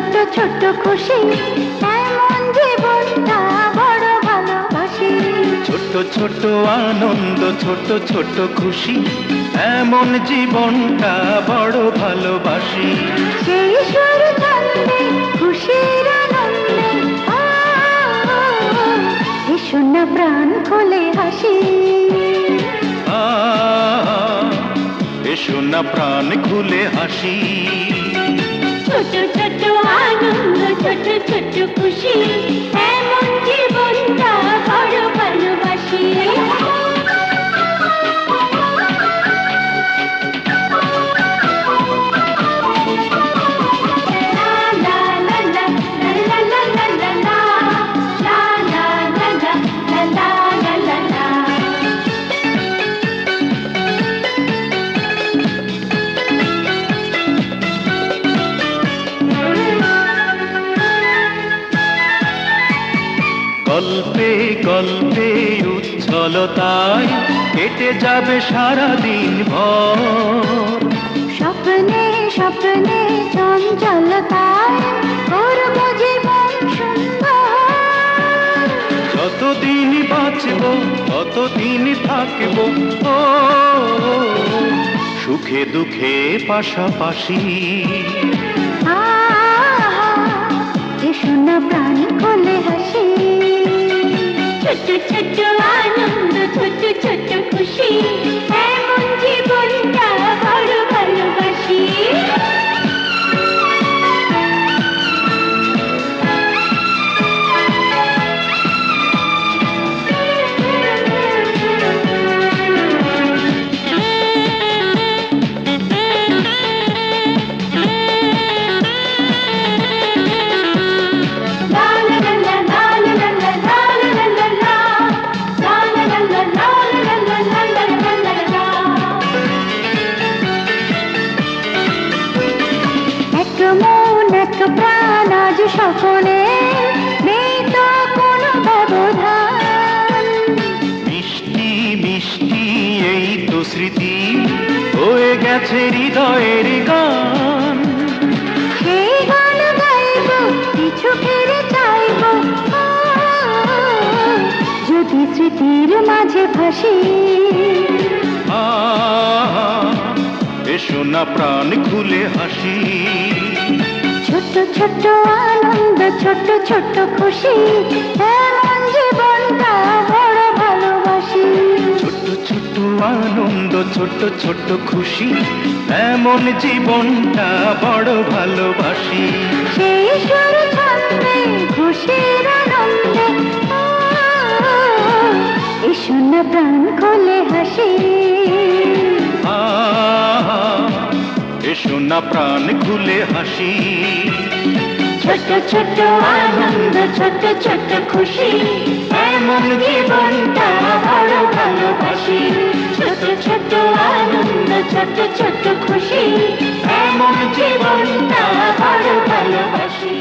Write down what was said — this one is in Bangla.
ছোট ছোট খুশি, এমন জীবনটা বড় ভালোবাসি। ছোট ছোট আনন্দ, ছোট ছোট খুশি, এমন জীবনটা বড় ভালোবাসি। সেই সুর ছন্দে খুশির আনন্দে এসো না প্রাণ খুলে হাসি। এসো না প্রাণ খুলে হাসি। ছোট ছোট আনন্দ, ছোট ছোট খুশি, এমন জীবনটা বড় ভালোবাসি। গল্পে গল্পে উচ্ছলতায় কেটে যাবে সারাদিন ভর। স্বপ্নে স্বপ্নে চঞ্চলতায় করব জীবন সুন্দর। যতদিন বাঁচব ততদিন থাকব ও সুখে দুঃখে পাশাপাশি। এসো না প্রাণ খুলে হাসি। ছোট ছোট আনন্দ, ছোট ছোট খুশি, এমন জীবনটা বড় ভালোবাসি। প্রাণ আজ সকলে, নেই তো কোনো ব্যবধান। মিষ্টি মিষ্টি এই তো স্মৃতি হয়ে গেছে হৃদয়ের গান। সেই গান গাইব, কিছু ফিরে চাইব, যদি স্মৃতির মাঝে ভাসি। এসো না প্রাণ খুলে হাসি। ছোট ছোট আনন্দ, ছোট ছোট খুশি, এমন জীবনটা বড় ভালোবাসি। ছোট ছোট আনন্দ, ছোট ছোট খুশি, এমন জীবনটা বড় ভালোবাসি। সেই সুর ছন্দে খুশির আনন্দে এসো না প্রাণ খুলে হাসি। এসো না প্রাণ খুলে হাসি। ছোট ছোট আনন্দ, ছোট ছোট খুশি, এমন জীবনটা বড় ভালোবাসি। ছোট ছোট আনন্দ, ছোট ছোট খুশি, এমন জীবনটা বড় ভালোবাসি।